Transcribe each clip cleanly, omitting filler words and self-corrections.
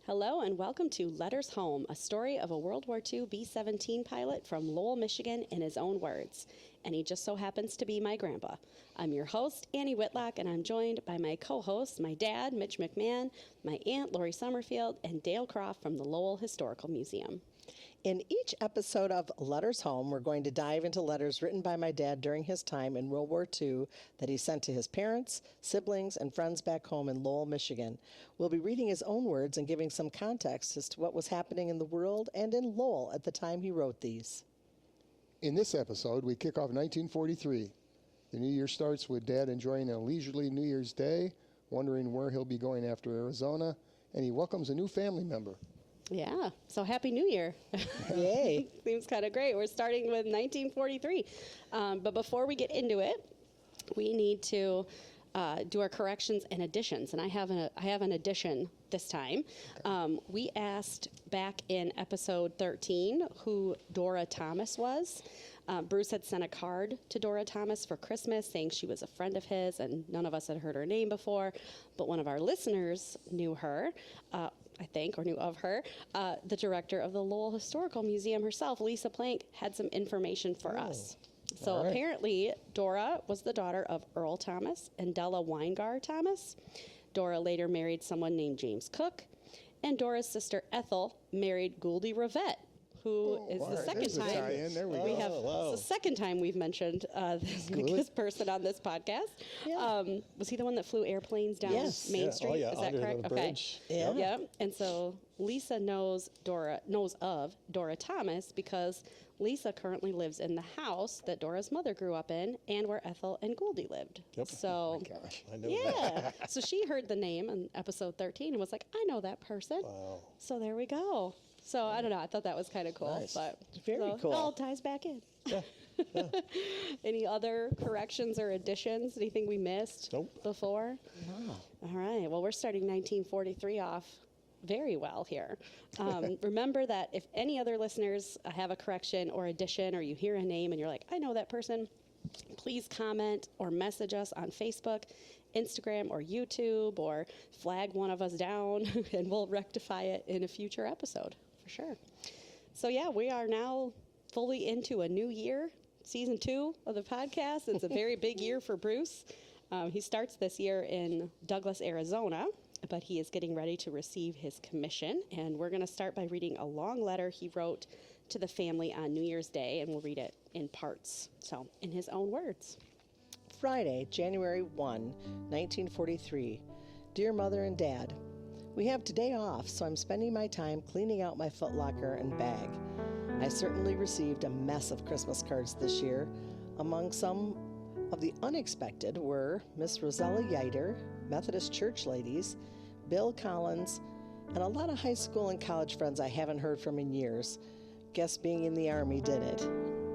Hello and welcome to Letters Home, a story of a World War II B-17 pilot from Lowell, Michigan in his own words. And he just so happens to be my grandpa. I'm your host, Annie Whitlock, and I'm joined by my co-hosts, my dad, Mitch McMahon, my aunt, Lori Summerfield, and Dale Croft from the Lowell Historical Museum. In each episode of Letters Home, we're going to dive into letters written by my dad during his time in World War II that he sent to his parents, siblings, and friends back home in Lowell, Michigan. We'll be reading his own words and giving some context as to what was happening in the world and in Lowell at the time he wrote these. In this episode, we kick off 1943. The new year starts with Dad enjoying a leisurely New Year's Day, wondering where he'll be going after Arizona, and he welcomes a new family member. Yeah, so Happy New Year. Yay. Seems kind of great. We're starting with 1943. But before we get into it, we need to do our corrections and additions. And I have an addition this time. Okay. We asked back in episode 13 who Dora Thomas was. Bruce had sent a card to Dora Thomas for Christmas saying she was a friend of his, and none of us had heard her name before. But one of our listeners knew her. I think, or knew of her, the director of the Lowell Historical Museum herself, Lisa Plank, had some information for us. So apparently, Dora was the daughter of Earl Thomas and Della Weingar Thomas. Dora later married someone named James Cook, and Dora's sister Ethel married Gouldy Revette, who is the second time the second time we've mentioned this person on this podcast. Yeah. Was he the one that flew airplanes down Main Street? Oh, yeah. Is that correct? The bridge. Okay. Yeah. And so Lisa knows of Dora Thomas because Lisa currently lives in the house that Dora's mother grew up in and where Ethel and Gouldy lived. Yep. So, oh my gosh, I know that. So she heard the name in episode 13 and was like, I know that person. Wow. So there we go. So I don't know. I thought that was kind of cool. Nice. But Very cool. It all ties back in. Yeah. Any other corrections or additions? Anything we missed before? No. All right. Well, we're starting 1943 off very well here. Remember that if any other listeners have a correction or addition, or you hear a name and you're like, I know that person, please comment or message us on Facebook, Instagram, or YouTube, or flag one of us down, and we'll rectify it in a future episode for sure. So yeah, we are now fully into a new year, season 2 of the podcast. It's a very big year for Bruce. He starts this year in Douglas, Arizona, but he is getting ready to receive his commission. And we're going to start by reading a long letter he wrote to the family on New Year's Day, and we'll read it in parts. So, in his own words. Friday, January 1, 1943. Dear Mother and Dad, we have today off, so I'm spending my time cleaning out my footlocker and bag. I certainly received a mess of Christmas cards this year. Among some of the unexpected were Miss Rosella Yeiter, Methodist Church ladies, Bill Collins, and a lot of high school and college friends I haven't heard from in years. Guess being in the Army did it.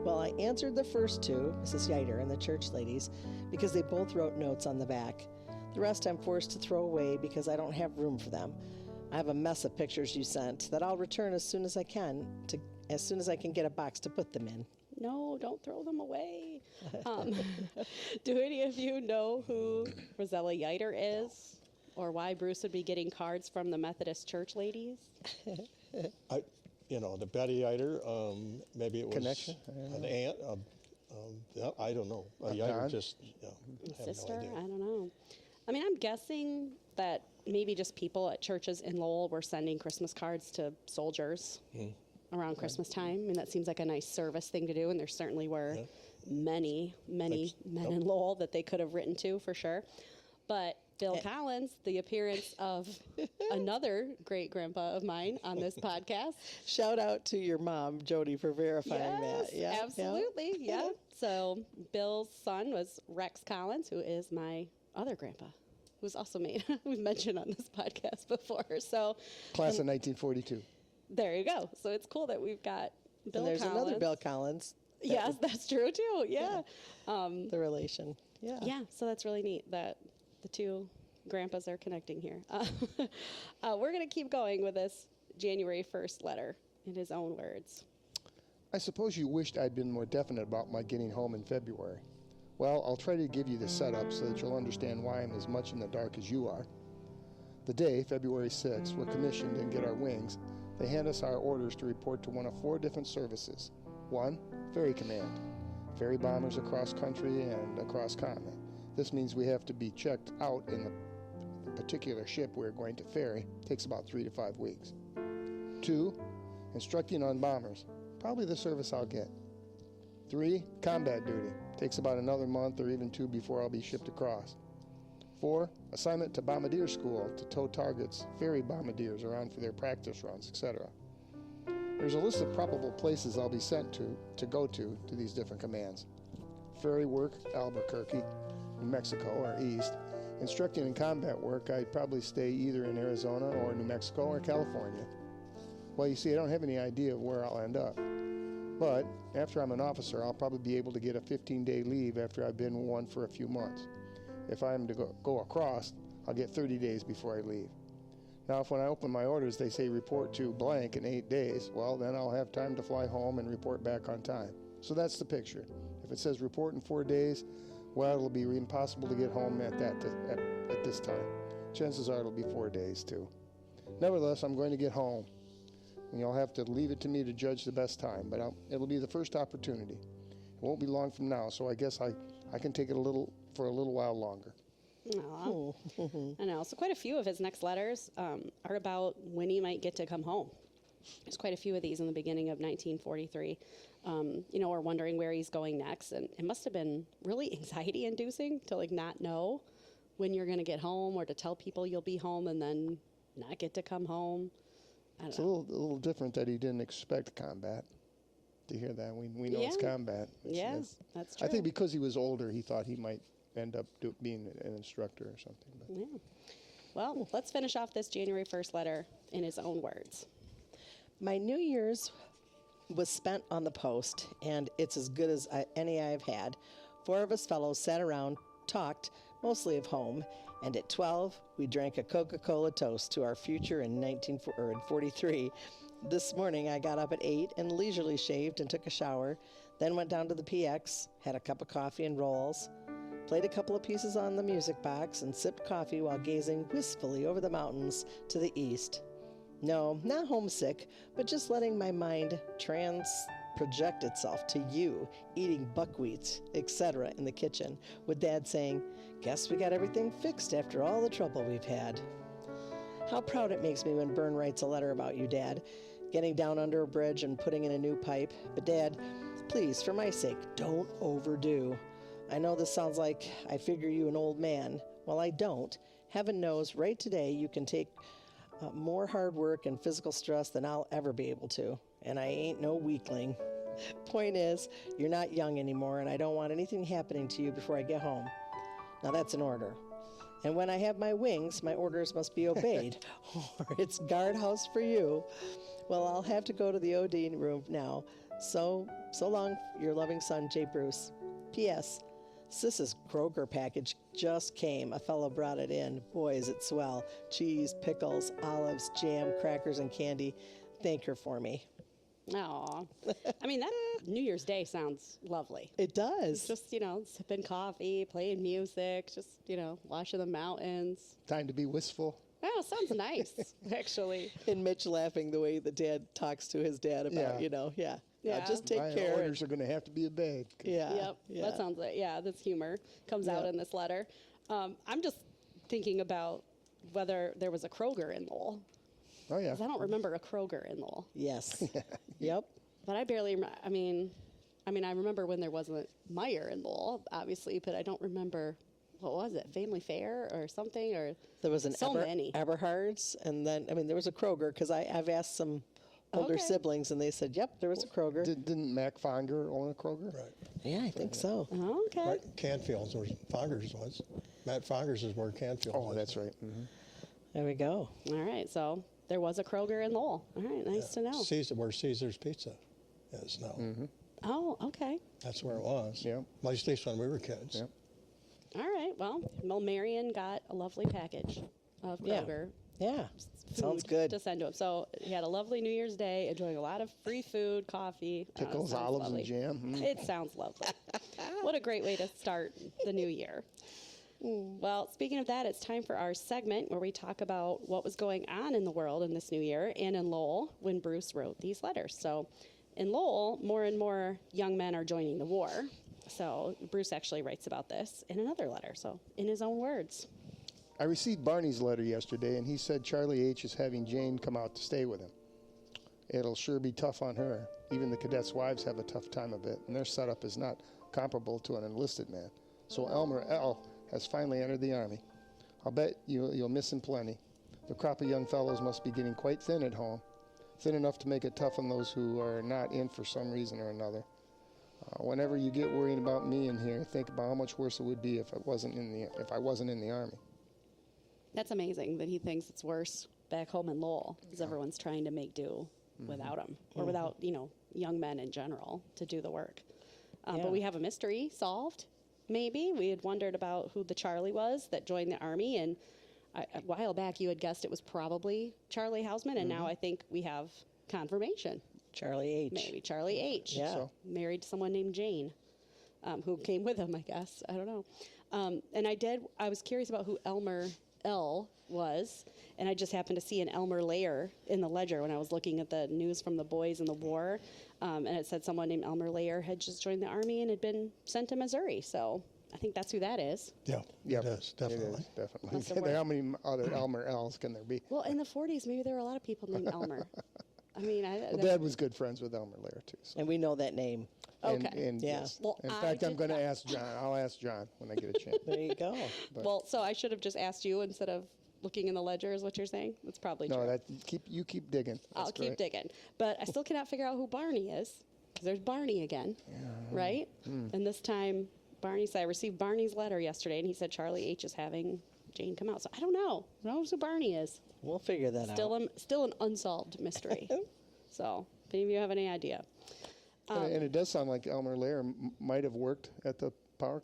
Well, I answered the first two, Mrs. Yeiter and the church ladies, because they both wrote notes on the back. The rest I'm forced to throw away because I don't have room for them. I have a mess of pictures you sent that I'll return as soon as I can get a box to put them in. No, don't throw them away. Do any of you know who Rosella Yeiter is, or why Bruce would be getting cards from the Methodist Church ladies? The Betty Yeiter, maybe it was Connection? an aunt. I don't know. Yeiter just, I have Sister? no idea. I don't know. I mean, I'm guessing that maybe just people at churches in Lowell were sending Christmas cards to soldiers around Christmas time. I mean, that seems like a nice service thing to do, and there certainly were many men in Lowell that they could have written to, for sure. But Bill Collins, the appearance of another great-grandpa of mine on this podcast. Shout out to your mom, Jody, for verifying that. Yeah, absolutely. Yeah. So Bill's son was Rex Collins, who is my other grandpa, who's also we've mentioned on this podcast before. So Class of 1942. There you go. So it's cool that we've got Bill and there's Collins. Another Bill Collins. Yes, that's true too. Yeah. The relation. Yeah. Yeah. So that's really neat that the two grandpas are connecting here. We're going to keep going with this January 1st letter in his own words. I suppose you wished I'd been more definite about my getting home in February. Well, I'll try to give you the setup so that you'll understand why I'm as much in the dark as you are. The day, February 6th, we're commissioned and get our wings. They hand us our orders to report to one of 4 different services. 1, Ferry Command. Ferry bombers across country and across continent. This means we have to be checked out in the particular ship we're going to ferry. Takes about 3 to 5 weeks. 2, instructing on bombers. Probably the service I'll get. 3, combat duty. Takes about another month or even 2 before I'll be shipped across. 4, assignment to bombardier school to tow targets, ferry bombardiers around for their practice runs, etc. There's a list of probable places I'll be sent to go to these different commands. Ferry work, Albuquerque, New Mexico or east. Instructing in combat work, I'd probably stay either in Arizona or New Mexico or California. Well, you see, I don't have any idea of where I'll end up. But after I'm an officer, I'll probably be able to get a 15-day leave after I've been one for a few months. If I'm to go across, I'll get 30 days before I leave. Now, if when I open my orders they say report to blank in 8 days, well, then I'll have time to fly home and report back on time. So that's the picture. If it says report in 4 days, well, it'll be impossible to get home at this time. Chances are it'll be 4 days, too. Nevertheless, I'm going to get home. And you'll have to leave it to me to judge the best time, but it'll be the first opportunity. It won't be long from now, so I guess I can take it for a little while longer. Aw. I know. So quite a few of his next letters are about when he might get to come home. There's quite a few of these in the beginning of 1943. We're wondering where he's going next, and it must have been really anxiety-inducing to not know when you're going to get home, or to tell people you'll be home and then not get to come home. It's a little different that he didn't expect combat. To hear that, we know it's combat. That's true. I think because he was older, he thought he might end up being an instructor or something. But. Yeah. Well, let's finish off this January 1st letter in his own words. My New Year's was spent on the post, and it's as good as any I've had. 4 of us fellows sat around, talked, mostly of home, and at 12, we drank a Coca-Cola toast to our future in 1943. This morning, I got up at 8 and leisurely shaved and took a shower, then went down to the PX, had a cup of coffee and rolls, played a couple of pieces on the music box, and sipped coffee while gazing wistfully over the mountains to the east. No, not homesick, but just letting my mind project itself to you, eating buckwheat, etc. in the kitchen, with Dad saying, "Guess we got everything fixed after all the trouble we've had." How proud it makes me when Bern writes a letter about you, Dad, getting down under a bridge and putting in a new pipe. But Dad, please, for my sake, don't overdo. I know this sounds like I figure you an old man. Well, I don't. Heaven knows right today you can take more hard work and physical stress than I'll ever be able to. And I ain't no weakling. Point is, you're not young anymore, and I don't want anything happening to you before I get home. Now that's an order. And when I have my wings, my orders must be obeyed, or it's guardhouse for you. Well, I'll have to go to the OD room now. So long, your loving son, J. Bruce. P.S. Sis's Kroger package just came. A fellow brought it in. Boy, is it swell. Cheese, pickles, olives, jam, crackers, and candy. Thank her for me. Aw. I mean, that New Year's Day sounds lovely. It does. Just, sipping coffee, playing music, just, watching the mountains. Time to be wistful. Oh, sounds nice, actually. And Mitch laughing the way the dad talks to his dad about, Yeah. just take My care. orders are going to have to be obeyed. Yep. That sounds like, this humor comes out in this letter. I'm just thinking about whether there was a Kroger in Lowell. Oh, yeah. 'Cause I don't remember a Kroger in Lowell. Yes. Yep. But I barely, I remember when there wasn't Meijer in Lowell, obviously, but I don't remember, what was it, Family Fare or something? Or There was an many. Eberhard's, and then, there was a Kroger, because I've asked some older siblings, and they said, yep, there was a Kroger. Didn't Mac Fonger own a Kroger? Right. Yeah, I think so. Oh, okay. Right. Canfield's where Fongers was. Matt Fongers is where Canfield was. Oh, that's right. Mm-hmm. There we go. All right, so there was a Kroger in Lowell. All right, nice to know. Caesar, where Caesar's Pizza is now. Mm-hmm. Oh, okay. That's where it was. Yeah. Well, at least when we were kids. Yeah. All right, well, Marion got a lovely package of Kroger. Yeah. Food Sounds good. to send to him. So he had a lovely New Year's Day, enjoying a lot of free food, coffee. Pickles, sounds olives, lovely. and jam. Mm. It sounds lovely. What a great way to start the new year. Well, speaking of that, it's time for our segment where we talk about what was going on in the world in this new year and in Lowell when Bruce wrote these letters. So in Lowell, more and more young men are joining the war. So Bruce actually writes about this in another letter, so in his own words. I received Barney's letter yesterday, and he said Charlie H. is having Jane come out to stay with him. It'll sure be tough on her. Even the cadets' wives have a tough time of it, and their setup is not comparable to an enlisted man. So Elmer L. has finally entered the Army. I'll bet you'll miss him plenty. The crop of young fellows must be getting quite thin at home, thin enough to make it tough on those who are not in for some reason or another. Whenever you get worrying about me in here, think about how much worse it would be if I wasn't in the Army. That's amazing that he thinks it's worse back home in Lowell because everyone's trying to make do without him or without, young men in general to do the work. But we have a mystery solved. Maybe we had wondered about who the Charlie was that joined the Army, and a while back you had guessed it was probably Charlie Hausman, and now I think we have confirmation. Charlie H. Maybe Charlie H. Yeah. So, Married to someone named Jane, who came with him, I guess. I don't know. And I was curious about who Elmer L. was, and I just happened to see an Elmer Layer in the ledger when I was looking at the news from the boys in the war, and it said someone named Elmer Layer had just joined the Army and had been sent to Missouri, so I think that's who that is. Yeah, yep, it is, definitely. It is, definitely. Must have How many other Elmer L's can there be? Well, in the 40s, maybe there were a lot of people named Elmer. I mean, Well, Dad was good friends with Elmer Layer, too. So. And we know that name. Okay. And Yeah. yes. Well, in I fact, I'm did going to not- ask John. I'll ask John when I get a chance. There you go. Well, so I should have just asked you instead of looking in the ledger, is what you're saying? That's probably true. No, you keep digging. That's I'll keep great. digging. But I still cannot figure out who Barney is, because there's Barney again, right? And this time, Barney said, I received Barney's letter yesterday, and he said Charlie H. is having Jane come out. So I don't know. Who knows who Barney is? We'll figure that out. Still an unsolved mystery. So if any of you have any idea. And it does sound like Elmer Layer might have worked at the power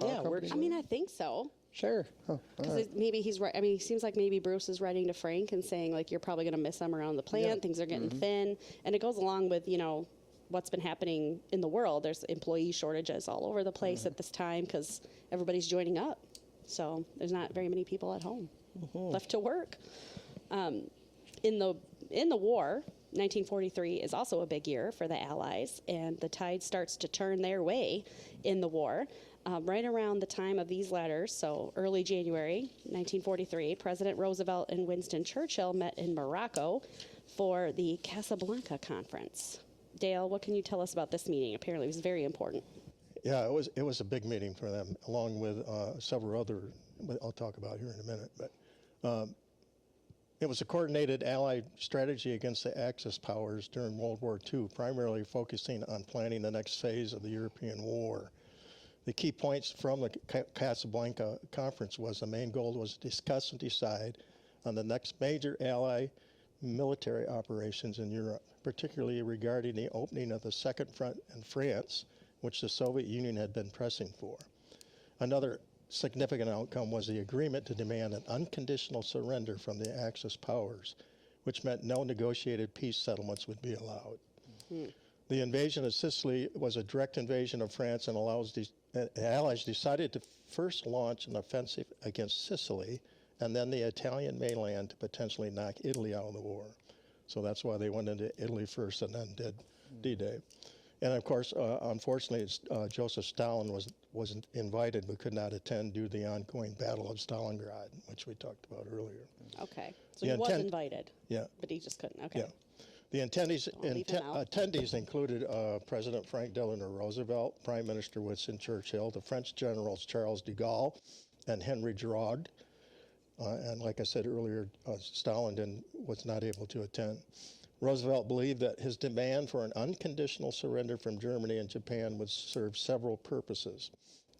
Yeah, company. I mean, I think so. Sure. Because maybe he's right. I mean, it seems like maybe Bruce is writing to Frank and saying, like, you're probably going to miss him around the plant. Things are getting thin. And it goes along with, what's been happening in the world. There's employee shortages all over the place at this time because everybody's joining up. So there's not very many people at home left to work. In the war, 1943 is also a big year for the Allies, and the tide starts to turn their way in the war. Right around the time of these letters, so early January 1943, President Roosevelt and Winston Churchill met in Morocco for the Casablanca Conference. Dale, what can you tell us about this meeting? Apparently it was very important. Yeah, it was a big meeting for them, along with several other, I'll talk about here in a minute. But it was a coordinated Allied strategy against the Axis powers during World War II, primarily focusing on planning the next phase of the European war. The key points from the Casablanca Conference was the main goal was to discuss and decide on the next major Allied military operations in Europe, particularly regarding the opening of the Second Front in France, which the Soviet Union had been pressing for. Another significant outcome was the agreement to demand an unconditional surrender from the Axis powers, which meant no negotiated peace settlements would be allowed. The invasion of Sicily was a direct invasion of France, and the Allies decided to first launch an offensive against Sicily and then the Italian mainland to potentially knock Italy out of the war. So that's why they went into Italy first and then did D-Day. And of course, unfortunately, Joseph Stalin wasn't invited but could not attend due to the ongoing Battle of Stalingrad, which we talked about earlier. Okay. So The he was intent- invited, Yeah. but he just couldn't. Okay. Yeah. The leave him out. attendees included President Frank Delano Roosevelt, Prime Minister Winston Churchill, the French generals Charles de Gaulle and Henry Giraud. And like I said earlier, Stalin was not able to attend. Roosevelt believed that his demand for an unconditional surrender from Germany and Japan would serve several purposes.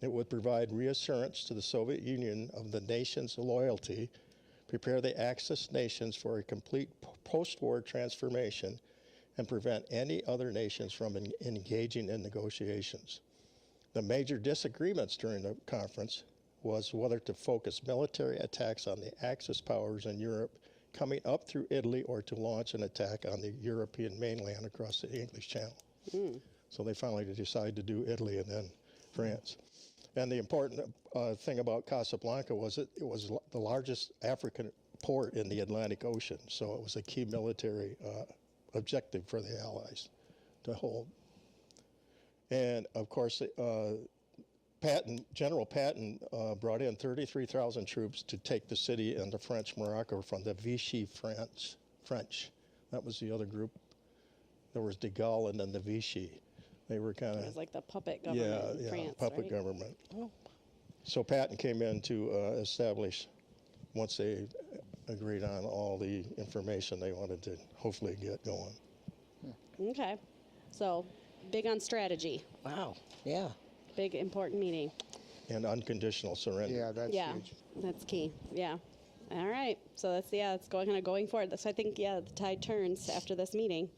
It would provide reassurance to the Soviet Union of the nation's loyalty, prepare the Axis nations for a complete post-war transformation, and prevent any other nations from engaging in negotiations. The major disagreements during the conference was whether to focus military attacks on the Axis powers in Europe coming up through Italy or to launch an attack on the European mainland across the English Channel. So they finally decided to do Italy and then France. And the important thing about Casablanca was it was the largest African port in the Atlantic Ocean, so it was a key military objective for the Allies to hold. And of course, General Patton brought in 33,000 troops to take the city into French Morocco from the Vichy French. That was the other group. There was de Gaulle and then the Vichy. They were kind of... It was like the puppet government in France, puppet right? government. Oh. So Patton came in to establish, once they agreed on all the information they wanted to hopefully get going. Okay. So, big on strategy. Wow. Yeah. Big, important meeting. And unconditional surrender. Yeah, that's huge. That's key. Yeah. All right. So that's going forward. So I think the tide turns after this meeting,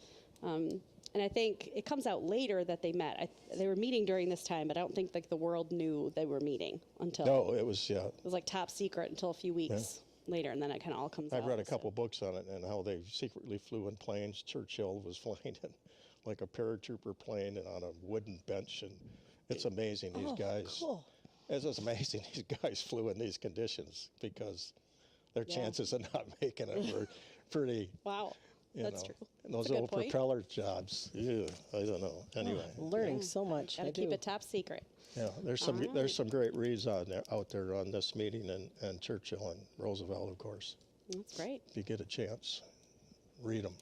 and I think it comes out later that they met. They were meeting during this time, but I don't think the world knew they were meeting until. No, it was It was like top secret until a few weeks later, and then it kind of all comes out. I've read a couple books on it and how they secretly flew in planes. Churchill was flying in like a paratrooper plane and on a wooden bench, and it's amazing these guys. Cool. It's just amazing these guys flew in these conditions because their chances of not making it were pretty. Wow. That's true. And those That's a good little point. propeller jobs. Yeah, I don't know. Anyway, Learning so much. Got to keep it top secret. yeah, there's some great reads out there on this meeting and Churchill and Roosevelt, of course. That's great. If you get a chance, read them.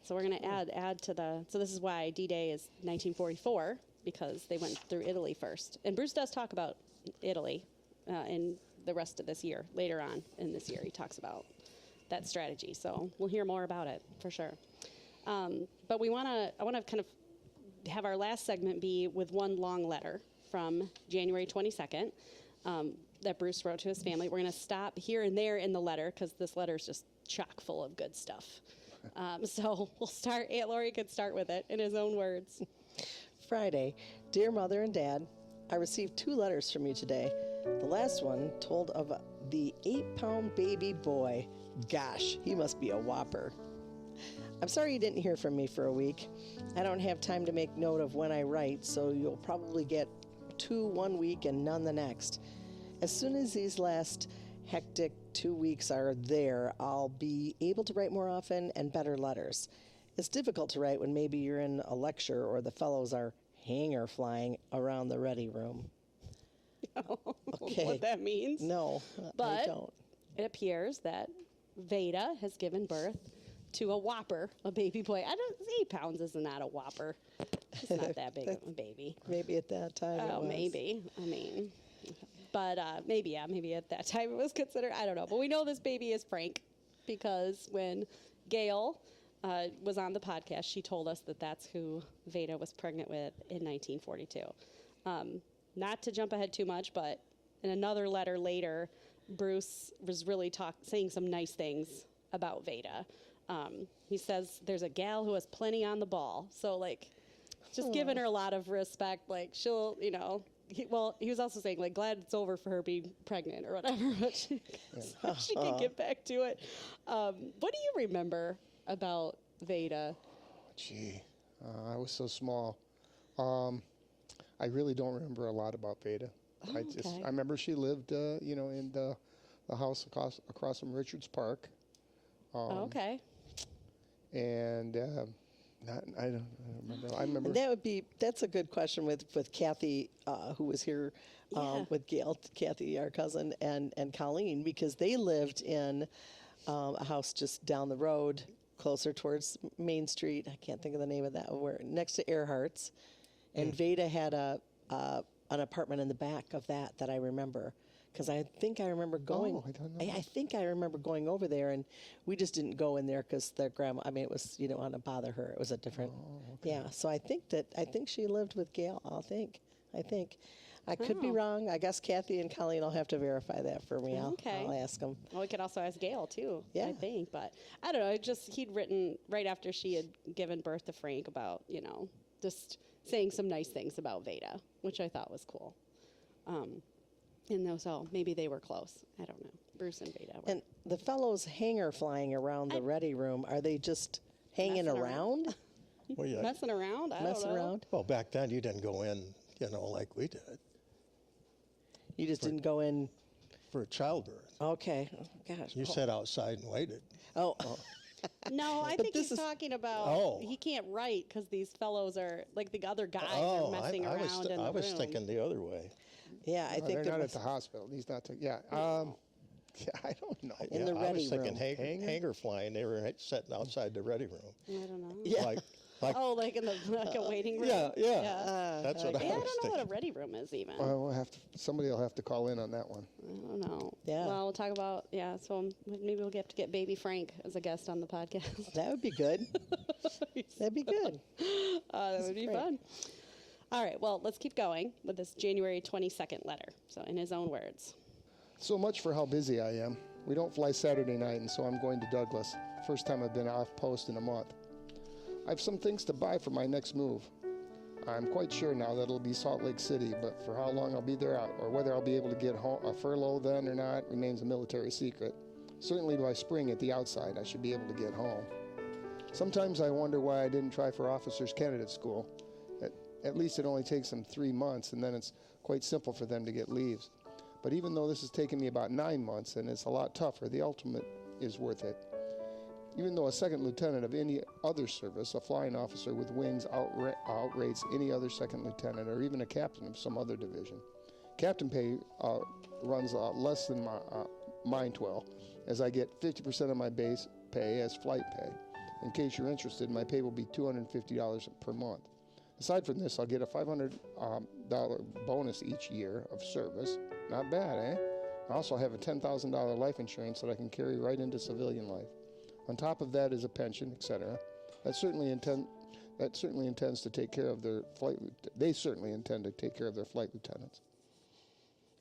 So we're going to add to the. So this is why D-Day is 1944, because they went through Italy first. And Bruce does talk about Italy in the rest of this year. Later on in this year, he talks about that strategy. So we'll hear more about it for sure. But I want to kind of have our last segment be with one long letter from January 22nd that Bruce wrote to his family. We're going to stop here and there in the letter because this letter is just chock full of good stuff. So we'll start. Aunt Lori could start with it in his own words. Friday. Dear Mother and Dad, I received 2 letters from you today. The last one told of the 8-pound baby boy. Gosh, he must be a whopper. I'm sorry you didn't hear from me for a week. I don't have time to make note of when I write, so you'll probably get 2 one week and none the next. As soon as these last hectic 2 weeks are there, I'll be able to write more often and better letters. It's difficult to write when maybe you're in a lecture or the fellows are hanger flying around the ready room. Okay. What that means. No, I But don't. it appears that Veda has given birth to a whopper, a baby boy. 8 pounds is not a whopper. It's not that big of a baby. Maybe at that time it Oh, was. maybe. I mean, but maybe at that time it was considered. I don't know. But we know this baby is Frank because when Gail was on the podcast, she told us that that's who Veda was pregnant with in 1942. Not to jump ahead too much, but in another letter later, Bruce was really saying some nice things about Veda. He says there's a gal who has plenty on the ball. So, like, just giving her a lot of respect. Like, she'll, he was also saying, like, glad it's over for her being pregnant or whatever. But she can get back to it. What do you remember about Veda? Gee, I was so small. I really don't remember a lot about Veda. I remember she lived, in the house across from Richards Park. Okay. And I don't remember. I remember. That's a good question with Kathy, who was here with Gail, Kathy, our cousin, and Colleen, because they lived in a house just down the road, closer towards Main Street. I can't think of the name of that. Where next to Earhart's, and Veda had an apartment in the back of that I remember. Because I think I remember going. Oh, I don't know. I think I remember going over there, and we just didn't go in there because their grandma. I mean, it was you don't want to bother her. It was a different. Oh, okay. Yeah. So I think she lived with Gail. I think. I could be wrong. I guess Kathy and Colleen will have to verify that for me. I'll ask them. Well, we could also ask Gail too. Yeah. I think, but I don't know. He'd written right after she had given birth to Frank about just saying some nice things about Veda, which I thought was cool. So maybe they were close. I don't know. Bruce and Veda were. And the fellows hanger flying around the ready room. Are they just hanging Messing around? Well, yeah. Messing around? I don't Messing know. around? Well, back then you didn't go in, like we did. You just didn't go in. for childbirth. Okay. Oh, gosh. You sat outside and waited. Oh. No, I But think this he's is- talking about Oh. he can't write because these fellows are like the other guys Oh, are messing I around in the I was room. thinking the other way. Yeah, I Oh, think they're there not at was the hospital. He's not. Yeah. Yeah, I don't know. In the I ready was thinking room. hanger flying. They were sitting outside the ready room. I don't know. Yeah. Like Oh, like in the like a waiting room. yeah. That's what Yeah, I I was don't know thinking. what a ready room is even. Well, we'll have to. Somebody will have to call in on that one. I don't know. Yeah. Well, we'll talk about So maybe we'll have to get Baby Frank as a guest on the podcast. that would be good. That'd be good. That would be great. fun. All right. Well, let's keep going with this January 22nd letter. So, in his own words. So much for how busy I am. We don't fly Saturday night, and so I'm going to Douglas. First time I've been off post in a month. I have some things to buy for my next move. I'm quite sure now that it'll be Salt Lake City, but for how long I'll be there or whether I'll be able to get a furlough then or not remains a military secret. Certainly by spring at the outside, I should be able to get home. Sometimes I wonder why I didn't try for officers candidate school. At least it only takes them 3 months, and then it's quite simple for them to get leaves. But even though this has taken me about 9 months and it's a lot tougher, the ultimate is worth it. Even though a second lieutenant of any other service, a flying officer with wings outrates any other second lieutenant or even a captain of some other division. Captain pay runs less than mine 12, as I get 50% of my base pay as flight pay. In case you're interested, my pay will be $250 per month. Aside from this, I'll get a $500 bonus each year of service. Not bad, eh? I also have a $10,000 life insurance that I can carry right into civilian life. On top of that is a pension, etc. That certainly intends to take care of their flight. They certainly intend to take care of their flight lieutenants.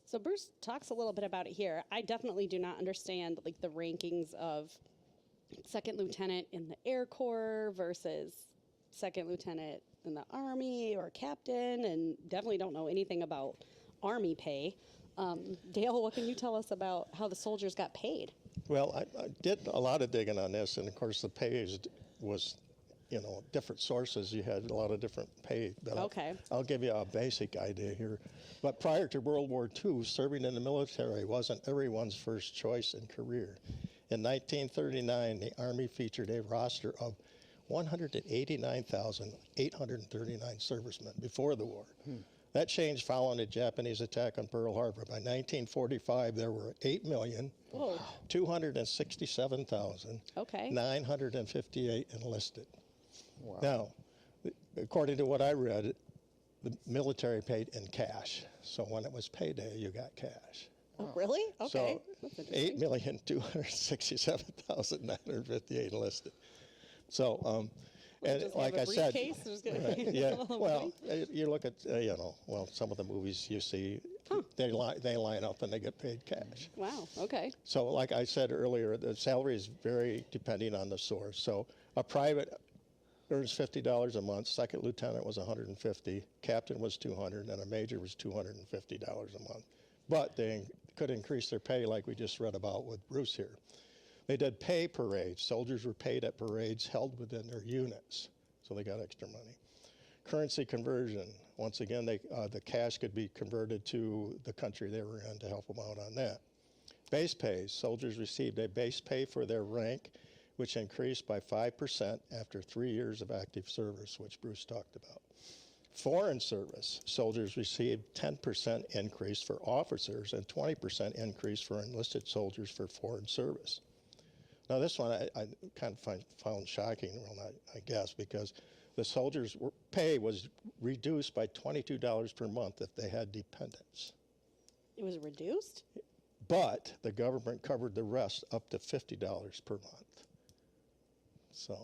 So Bruce talks a little bit about it here. I definitely do not understand like the rankings of second lieutenant in the Air Corps versus second lieutenant in the Army or captain, and definitely don't know anything about Army pay. Dale, what can you tell us about how the soldiers got paid? Well, I did a lot of digging on this, and of course the pay was, different sources. You had a lot of different pay. But Okay. I'll give you a basic idea here. But prior to World War II, serving in the military wasn't everyone's first choice and career. In 1939, the Army featured a roster of 189,839 servicemen before the war. That changed following the Japanese attack on Pearl Harbor. By 1945, there were 8,267,958 Okay. enlisted. Wow. Now, according to what I read, the military paid in cash. So when it was payday, you got cash. Oh, really? Okay. So That's interesting. 8,267,958 enlisted. So, and Just like have a I said, briefcase, there's gonna be yeah. all the Well, money? you look at some of the movies you see, they line up and they get paid cash. Wow. Okay. So, like I said earlier, the salary is very depending on the source. So, a private earns $50 a month. Second lieutenant was $150. Captain was $200, and a major was $250 a month. But they could increase their pay, like we just read about with Bruce here. They did pay parades. Soldiers were paid at parades held within their units, so they got extra money. Currency conversion. Once again, the cash could be converted to the country they were in to help them out on that. Base pay. Soldiers received a base pay for their rank, which increased by 5% after 3 years of active service, which Bruce talked about. Foreign service. Soldiers received 10% increase for officers and 20% increase for enlisted soldiers for foreign service. Now, this one I kind of found shocking, I guess, because the soldiers' pay was reduced by $22 per month if they had dependents. It was reduced? But the government covered the rest up to $50 per month. So,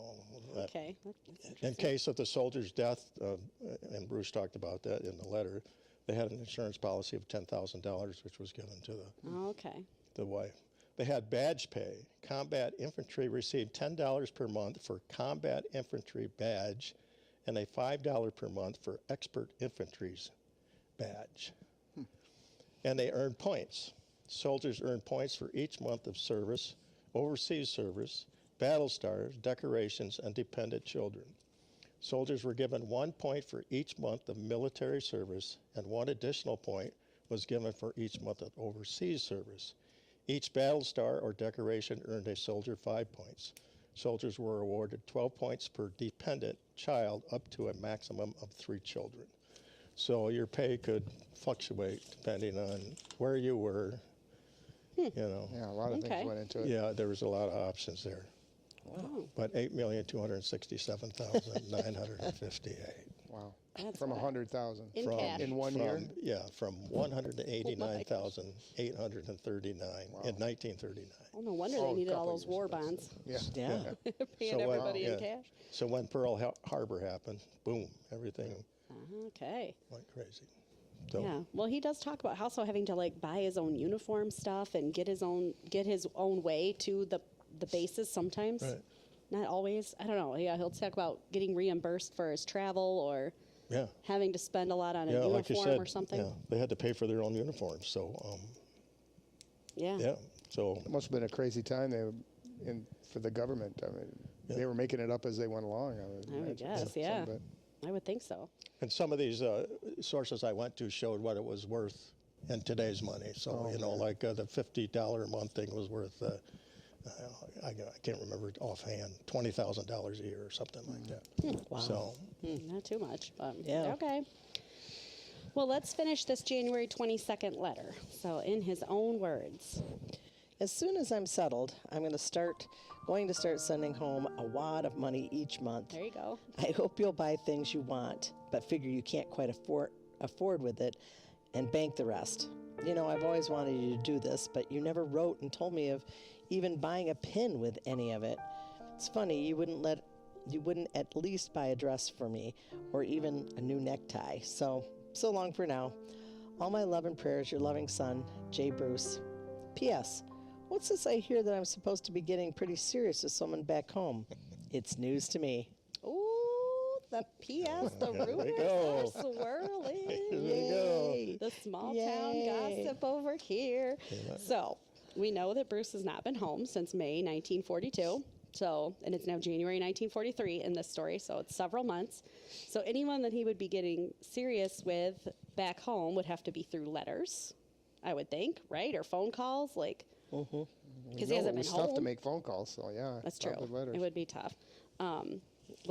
Okay. That's in interesting. case of the soldier's death, and Bruce talked about that in the letter, they had an insurance policy of $10,000, which was given to Okay. the wife. They had badge pay. Combat infantry received $10 per month for combat infantry badge and a $5 per month for expert infantry's badge. And they earned points. Soldiers earned points for each month of service, overseas service, battle stars, decorations, and dependent children. Soldiers were given 1 point for each month of military service and 1 additional point was given for each month of overseas service. Each battle star or decoration earned a soldier 5 points. Soldiers were awarded 12 points per dependent child up to a maximum of 3 children. So your pay could fluctuate depending on where you were, you know. Yeah, a lot of Okay. things went into it. Yeah, there was a lot of options there. Wow. But 8,267,958. Wow. That's From a lot. 100,000 In From- cash. in one year. Yeah, from 189,839 in 1939. Oh, no wonder Oh, they a needed all couple those years war ago, so- bonds. Yeah. Yeah. Paying So, everybody in yeah. cash. So when Pearl Harbor happened, boom, everything Okay. went crazy. So, Yeah. Well, he does talk about also having to like buy his own uniform stuff and get his own way to the bases sometimes. Right. Not always. I don't know. Yeah, he'll talk about getting reimbursed for his travel or yeah. having to spend a lot on a Yeah, uniform like you said, or something. yeah, they had to pay for their own uniforms. So, Yeah. yeah. So, It must have been a crazy time for the government. I mean, they were making it up as they went along. I would imagine. guess, Some yeah. of it. I would think so. and some of these sources I went to showed what it was worth in today's money. So, you know, like the $50 a month thing was worth, I can't remember offhand, $20,000 a year or something like that. Wow. So, Not too much, but Yeah. okay. Well, let's finish this January 22nd letter. So, in his own words. As soon as I'm settled, I'm going to start sending home a wad of money each month. There you go. I hope you'll buy things you want, but figure you can't quite afford with it, and bank the rest. You know, I've always wanted you to do this, but you never wrote and told me of even buying a pin with any of it. It's funny you wouldn't at least buy a dress for me or even a new necktie. So long for now. All my love and prayers, your loving son, J. Bruce. P.S. What's this I hear that I'm supposed to be getting pretty serious with someone back home? It's news to me. Ooh, the P.S. The rumors go. are swirling. There we go. Yay. The small Yay. town gossip over here. So we know that Bruce has not been home since May 1942. So, and it's now January 1943 in this story, so it's several months. So anyone that he would be getting serious with back home would have to be through letters, I would think, right? Or phone calls, like, because No, he hasn't it been was home. tough to make phone calls, so yeah. That's true. probably Letters. It would be tough. Would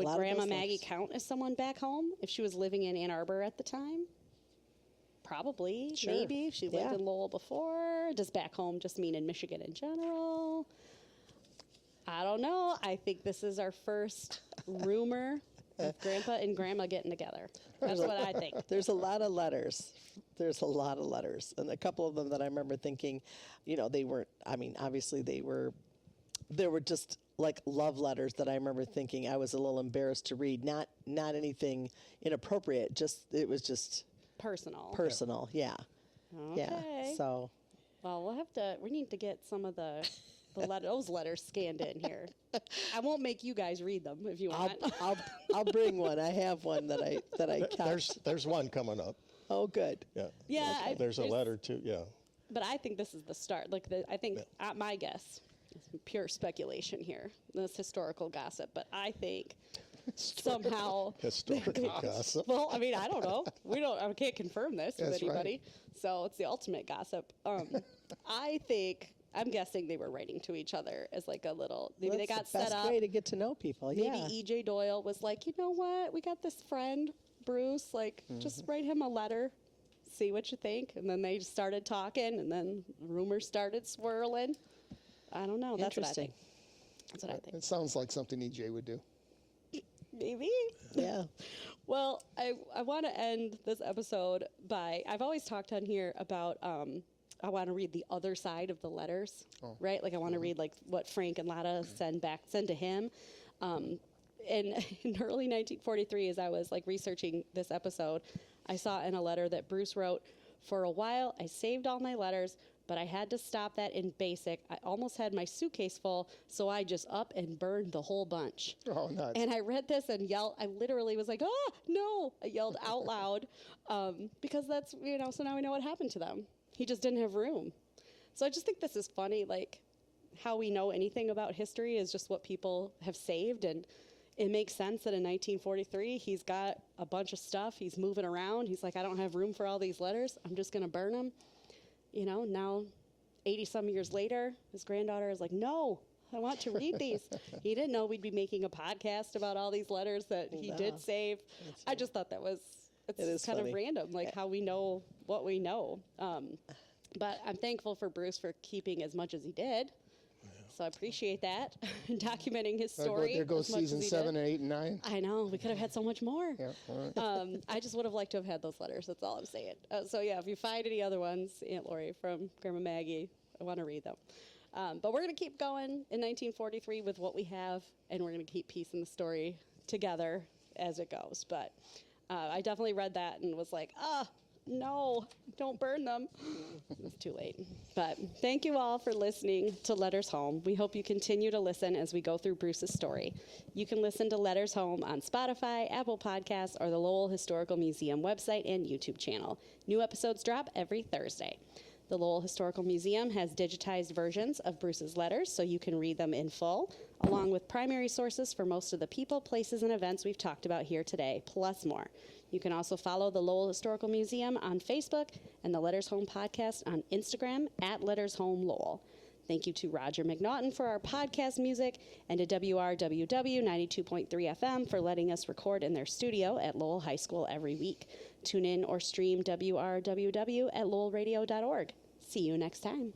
lot of Grandma those Maggie letters. count as someone back home if she was living in Ann Arbor at the time? Probably, Sure. maybe. If she lived Yeah. in Lowell before. Does back home just mean in Michigan in general? I don't know. I think this is our first rumor of Grandpa and Grandma getting together. That's what I think. There's a lot of letters. There's a lot of letters. And a couple of them that I remember thinking, you know, they weren't, I mean, obviously they were just like love letters that I remember thinking I was a little embarrassed to read. Not anything inappropriate, it was just Personal. personal. Yeah. Okay. Yeah. So, Well, we need to get some of those letters scanned in here. I won't make you guys read them if you want. I'll bring one. I have one that I kept. there's one coming up. Oh, good. Yeah. Yeah, There's a letter too. Yeah. But I think this is the start. I think my guess, it's pure speculation here. This historical gossip, but I think somehow. Historical gossip. Well, I mean, I don't know. I can't confirm this with That's right. anybody. So it's the ultimate gossip. I'm guessing they were writing to each other as like a little. Maybe they got That's the set best up. way to get to know people. Maybe Yeah. E.J. Doyle was like, you know what? We got this friend, Bruce. Like, just write him a letter, see what you think. And then they started talking, and then rumors started swirling. I don't know. That's what I Interesting. think. That's what I think. It sounds like something EJ would do. Maybe. Yeah. Well, I want to end this episode by I've always talked on here about I want to read the other side of the letters, right? Like I want to read like what Frank and Lotta send to him. And in early 1943, as I was like researching this episode, I saw in a letter that Bruce wrote, "For a while, I saved all my letters, but I had to stop that in basic. I almost had my suitcase full, so I just up and burned the whole bunch." Oh, nuts. And I read this and yelled. I literally was like, "Oh, no." I yelled out loud because that's, so now we know what happened to them. He just didn't have room. So I just think this is funny, like how we know anything about history is just what people have saved. And it makes sense that in 1943 he's got a bunch of stuff. He's moving around. He's like, I don't have room for all these letters. I'm just going to burn them. You know, now 80 some years later, his granddaughter is like, no, I want to read these. He didn't know we'd be making a podcast about all these letters that he did save. I just thought that was, it's kind funny. of random, like how we know what we know. But I'm thankful for Bruce for keeping as much as he did. So I appreciate that, documenting his story. There goes as much as season he 7, did. 8, and 9. I know, we could have had so much more. Yeah, all right. I just would have liked to have had those letters. That's all I'm saying. So yeah, if you find any other ones, Aunt Lori from Grandma Maggie, I want to read them. But we're going to keep going in 1943 with what we have, and we're going to keep piecing the story together as it goes. But I definitely read that and was like, no, don't burn them. It's too late. But thank you all for listening to Letters Home. We hope you continue to listen as we go through Bruce's story. You can listen to Letters Home on Spotify, Apple Podcasts, or the Lowell Historical Museum website and YouTube channel. New episodes drop every Thursday. The Lowell Historical Museum has digitized versions of Bruce's letters, so you can read them in full, along with primary sources for most of the people, places, and events we've talked about here today, plus more. You can also follow the Lowell Historical Museum on Facebook and the Letters Home podcast on Instagram at Letters Home Lowell. Thank you to Roger McNaughton for our podcast music and to WRWW 92.3 FM for letting us record in their studio at Lowell High School every week. Tune in or stream WRWW at lowellradio.org. See you next time.